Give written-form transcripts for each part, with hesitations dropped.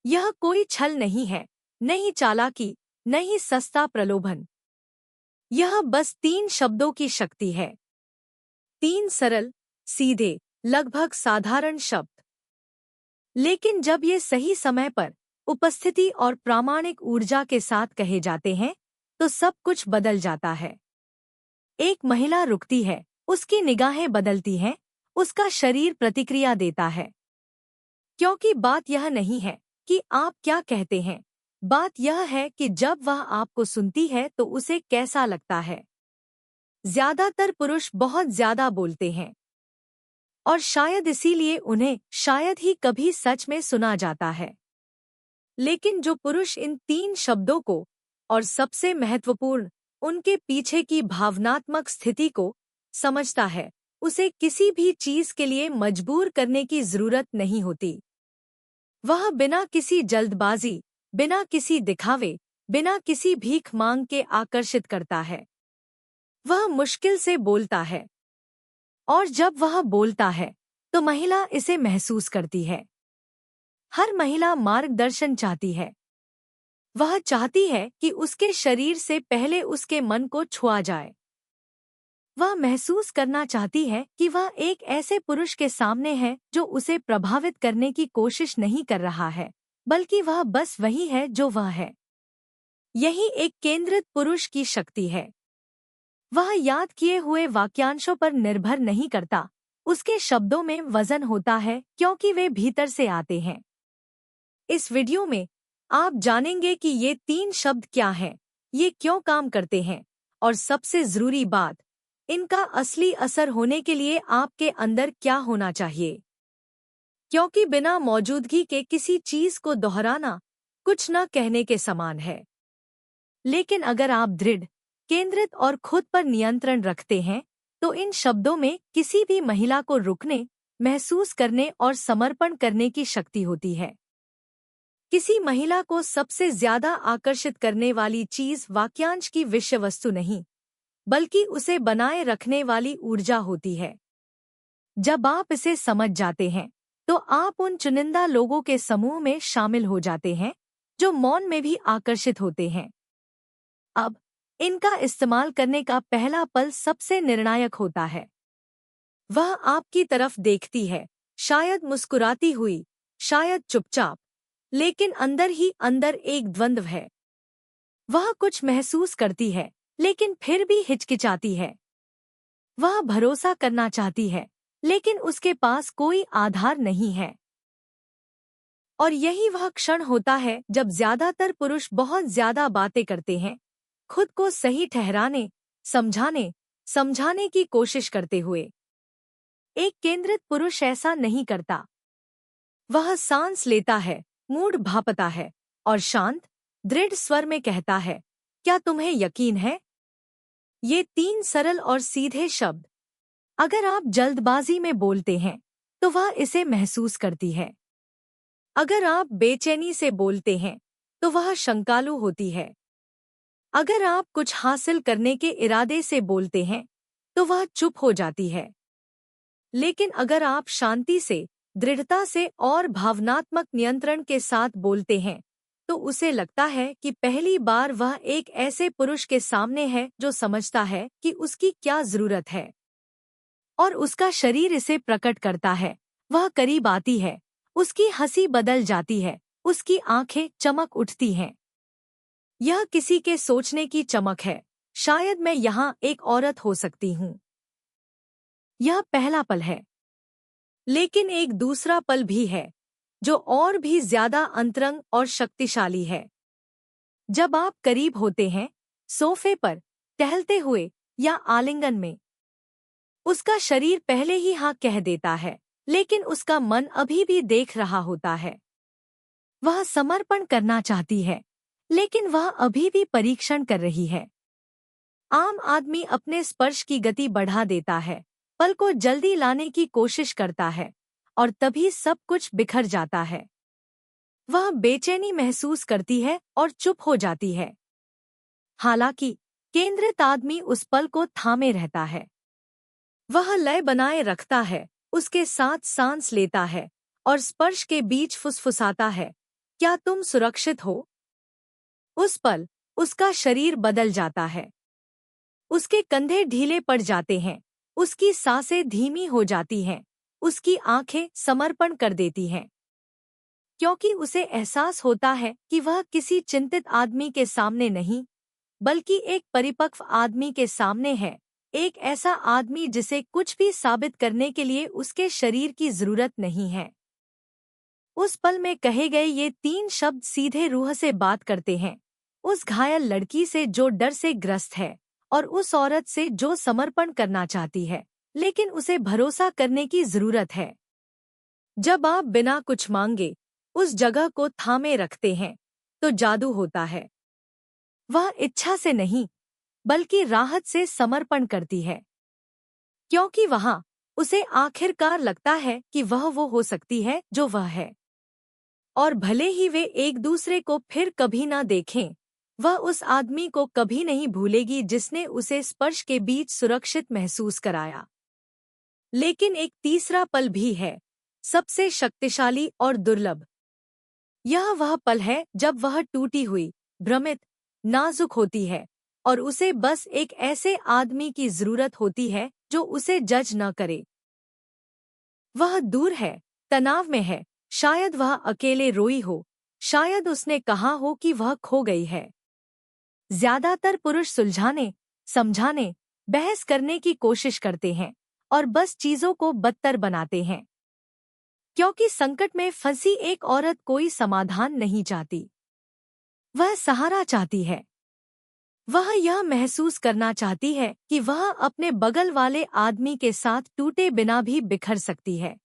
यह कोई छल नहीं है, नहीं चालाकी, नहीं सस्ता प्रलोभन। यह बस 3 शब्दों की शक्ति है। 3 सरल, सीधे, लगभग साधारण शब्द। लेकिन जब ये सही समय पर, उपस्थिति और प्रामाणिक ऊर्जा के साथ कहे जाते हैं, तो सब कुछ बदल जाता है। एक महिला रुकती है, उसकी निगाहें बदलती हैं, उसका शरीर प्रतिक्रिया देता है। क्योंकि बात यह नहीं है कि आप क्या कहते हैं, बात यह है कि जब वह आपको सुनती है तो उसे कैसा लगता है। ज्यादातर पुरुष बहुत ज्यादा बोलते हैं, और शायद इसीलिए उन्हें शायद ही कभी सच में सुना जाता है। लेकिन जो पुरुष इन 3 शब्दों को, और सबसे महत्वपूर्ण, उनके पीछे की भावनात्मक स्थिति को समझता है, उसे किसी भी चीज के लिए मजबूर करने की जरूरत नहीं होती। वह बिना किसी जल्दबाजी, बिना किसी दिखावे, बिना किसी भीख मांग के आकर्षित करता है। वह मुश्किल से बोलता है, और जब वह बोलता है तो महिला इसे महसूस करती है। हर महिला मार्गदर्शन चाहती है। वह चाहती है कि उसके शरीर से पहले उसके मन को छुआ जाए। वह महसूस करना चाहती है कि वह एक ऐसे पुरुष के सामने है जो उसे प्रभावित करने की कोशिश नहीं कर रहा है, बल्कि वह बस वही है जो वह है। यही एक केंद्रित पुरुष की शक्ति है। वह याद किए हुए वाक्यांशों पर निर्भर नहीं करता, उसके शब्दों में वजन होता है क्योंकि वे भीतर से आते हैं। इस वीडियो में आप जानेंगे कि ये 3 शब्द क्या हैं, ये क्यों काम करते हैं, और सबसे जरूरी बात, इनका असली असर होने के लिए आपके अंदर क्या होना चाहिए। क्योंकि बिना मौजूदगी के किसी चीज को दोहराना कुछ न कहने के समान है। लेकिन अगर आप दृढ़, केंद्रित और खुद पर नियंत्रण रखते हैं, तो इन शब्दों में किसी भी महिला को रुकने, महसूस करने और समर्पण करने की शक्ति होती है। किसी महिला को सबसे ज्यादा आकर्षित करने वाली चीज वाक्यांश की विषय वस्तु नहीं, बल्कि उसे बनाए रखने वाली ऊर्जा होती है। जब आप इसे समझ जाते हैं, तो आप उन चुनिंदा लोगों के समूह में शामिल हो जाते हैं जो मौन में भी आकर्षित होते हैं। अब इनका इस्तेमाल करने का पहला पल सबसे निर्णायक होता है। वह आपकी तरफ देखती है, शायद मुस्कुराती हुई, शायद चुपचाप, लेकिन अंदर ही अंदर एक द्वंद्व है। वह कुछ महसूस करती है, लेकिन फिर भी हिचकिचाती है। वह भरोसा करना चाहती है, लेकिन उसके पास कोई आधार नहीं है। और यही वह क्षण होता है जब ज्यादातर पुरुष बहुत ज्यादा बातें करते हैं, खुद को सही ठहराने, समझाने की कोशिश करते हुए। एक केंद्रित पुरुष ऐसा नहीं करता। वह सांस लेता है, मूड भापता है, और शांत, दृढ़ स्वर में कहता है, क्या तुम्हें यकीन है? ये 3 सरल और सीधे शब्द। अगर आप जल्दबाजी में बोलते हैं, तो वह इसे महसूस करती है। अगर आप बेचैनी से बोलते हैं, तो वह शंकालु होती है। अगर आप कुछ हासिल करने के इरादे से बोलते हैं, तो वह चुप हो जाती है। लेकिन अगर आप शांति से, दृढ़ता से और भावनात्मक नियंत्रण के साथ बोलते हैं, तो उसे लगता है कि पहली बार वह एक ऐसे पुरुष के सामने है जो समझता है कि उसकी क्या जरूरत है। और उसका शरीर इसे प्रकट करता है। वह करीब आती है, उसकी हंसी बदल जाती है, उसकी आंखें चमक उठती हैं। यह किसी के सोचने की चमक है, शायद मैं यहाँ एक औरत हो सकती हूँ। यह पहला पल है। लेकिन एक दूसरा पल भी है, जो और भी ज्यादा अंतरंग और शक्तिशाली है। जब आप करीब होते हैं, सोफे पर, टहलते हुए, या आलिंगन में, उसका शरीर पहले ही हाँ कह देता है, लेकिन उसका मन अभी भी देख रहा होता है। वह समर्पण करना चाहती है, लेकिन वह अभी भी परीक्षण कर रही है। आम आदमी अपने स्पर्श की गति बढ़ा देता है, पल को जल्दी लाने की कोशिश करता है, और तभी सब कुछ बिखर जाता है। वह बेचैनी महसूस करती है और चुप हो जाती है। हालांकि केंद्रित आदमी उस पल को थामे रहता है। वह लय बनाए रखता है, उसके साथ सांस लेता है, और स्पर्श के बीच फुसफुसाता है, क्या तुम सुरक्षित हो? उस पल उसका शरीर बदल जाता है। उसके कंधे ढीले पड़ जाते हैं, उसकी सांसें धीमी हो जाती हैं, उसकी आंखें समर्पण कर देती हैं, क्योंकि उसे एहसास होता है कि वह किसी चिंतित आदमी के सामने नहीं, बल्कि एक परिपक्व आदमी के सामने है, एक ऐसा आदमी जिसे कुछ भी साबित करने के लिए उसके शरीर की जरूरत नहीं है। उस पल में कहे गए ये 3 शब्द सीधे रूह से बात करते हैं, उस घायल लड़की से जो डर से ग्रस्त है, और उस औरत से जो समर्पण करना चाहती है, लेकिन उसे भरोसा करने की जरूरत है। जब आप बिना कुछ मांगे उस जगह को थामे रखते हैं, तो जादू होता है। वह इच्छा से नहीं, बल्कि राहत से समर्पण करती है, क्योंकि वहां उसे आखिरकार लगता है कि वह वो हो सकती है जो वह है। और भले ही वे एक दूसरे को फिर कभी ना देखें, वह उस आदमी को कभी नहीं भूलेगी जिसने उसे स्पर्श के बीच सुरक्षित महसूस कराया। लेकिन एक तीसरा पल भी है, सबसे शक्तिशाली और दुर्लभ। यह वह पल है जब वह टूटी हुई, भ्रमित, नाजुक होती है, और उसे बस एक ऐसे आदमी की जरूरत होती है जो उसे जज न करे। वह दूर है, तनाव में है, शायद वह अकेले रोई हो, शायद उसने कहा हो कि वह खो गई है। ज्यादातर पुरुष सुलझाने, समझाने, बहस करने की कोशिश करते हैं और बस चीजों को बदतर बनाते हैं, क्योंकि संकट में फंसी एक औरत कोई समाधान नहीं चाहती। वह सहारा चाहती है। वह यह महसूस करना चाहती है कि वह अपने बगल वाले आदमी के साथ टूटे बिना भी बिखर सकती है।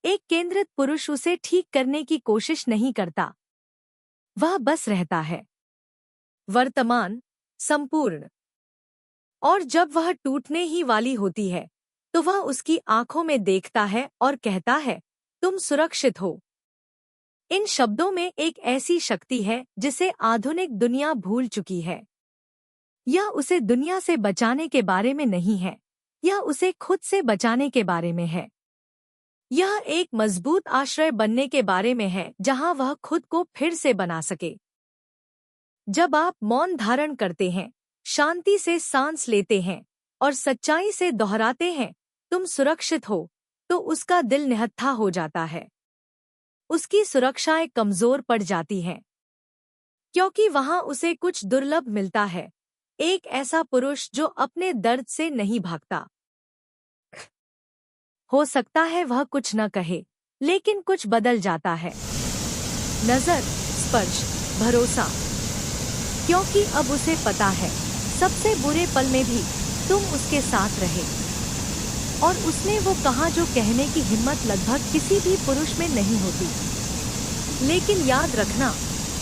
एक केंद्रित पुरुष उसे ठीक करने की कोशिश नहीं करता, वह बस रहता है, वर्तमान, संपूर्ण। और जब वह टूटने ही वाली होती है, तो वह उसकी आंखों में देखता है और कहता है, तुम सुरक्षित हो। इन शब्दों में एक ऐसी शक्ति है जिसे आधुनिक दुनिया भूल चुकी है। यह उसे दुनिया से बचाने के बारे में नहीं है, यह उसे खुद से बचाने के बारे में है। यह एक मजबूत आश्रय बनने के बारे में है जहां वह खुद को फिर से बना सके। जब आप मौन धारण करते हैं, शांति से सांस लेते हैं और सच्चाई से दोहराते हैं, तुम सुरक्षित हो, तो उसका दिल निहत्था हो जाता है। उसकी सुरक्षाएं कमजोर पड़ जाती हैं, क्योंकि वहां उसे कुछ दुर्लभ मिलता है, एक ऐसा पुरुष जो अपने दर्द से नहीं भागता। हो सकता है वह कुछ न कहे, लेकिन कुछ बदल जाता है। नजर, स्पर्श, भरोसा, क्योंकि अब उसे पता है, सबसे बुरे पल में भी तुम उसके साथ रहे। और उसने वो कहा जो कहने की हिम्मत लगभग किसी भी पुरुष में नहीं होती। लेकिन याद रखना,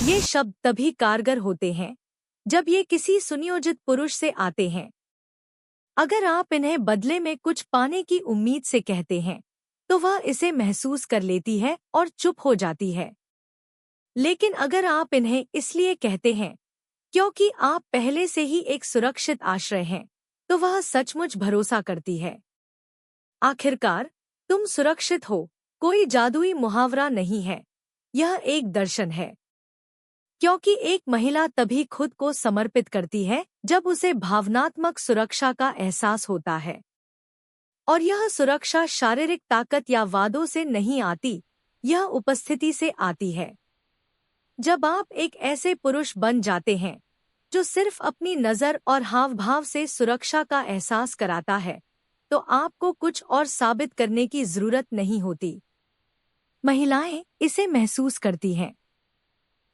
ये शब्द तभी कारगर होते हैं जब ये किसी सुनियोजित पुरुष से आते हैं। अगर आप इन्हें बदले में कुछ पाने की उम्मीद से कहते हैं, तो वह इसे महसूस कर लेती है और चुप हो जाती है। लेकिन अगर आप इन्हें इसलिए कहते हैं क्योंकि आप पहले से ही एक सुरक्षित आश्रय हैं, तो वह सचमुच भरोसा करती है। आखिरकार, तुम सुरक्षित हो कोई जादुई मुहावरा नहीं है, यह एक दर्शन है। क्योंकि एक महिला तभी खुद को समर्पित करती है जब उसे भावनात्मक सुरक्षा का एहसास होता है। और यह सुरक्षा शारीरिक ताकत या वादों से नहीं आती, यह उपस्थिति से आती है। जब आप एक ऐसे पुरुष बन जाते हैं जो सिर्फ अपनी नज़र और हाव भाव से सुरक्षा का एहसास कराता है, तो आपको कुछ और साबित करने की जरूरत नहीं होती। महिलाएं इसे महसूस करती हैं।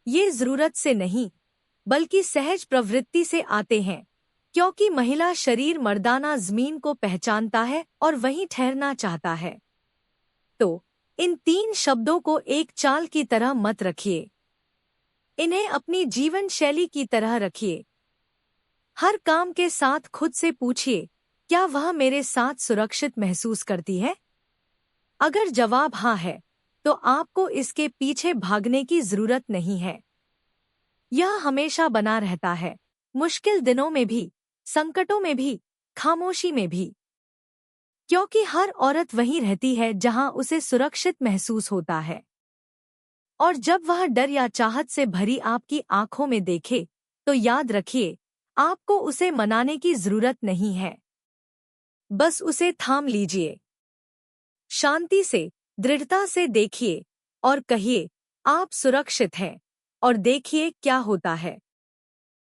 ये जरूरत से नहीं, बल्कि सहज प्रवृत्ति से आते हैं, क्योंकि महिला शरीर मर्दाना जमीन को पहचानता है और वहीं ठहरना चाहता है। तो इन 3 शब्दों को एक चाल की तरह मत रखिए, इन्हें अपनी जीवन शैली की तरह रखिए। हर काम के साथ खुद से पूछिए, क्या वह मेरे साथ सुरक्षित महसूस करती है? अगर जवाब हाँ है, तो आपको इसके पीछे भागने की जरूरत नहीं है। यह हमेशा बना रहता है, मुश्किल दिनों में भी, संकटों में भी, खामोशी में भी। क्योंकि हर औरत वहीं रहती है जहां उसे सुरक्षित महसूस होता है। और जब वह डर या चाहत से भरी आपकी आंखों में देखे तो याद रखिए, आपको उसे मनाने की जरूरत नहीं है। बस उसे थाम लीजिए। शांति से, दृढ़ता से देखिए और कहिए, आप सुरक्षित हैं, और देखिए क्या होता है।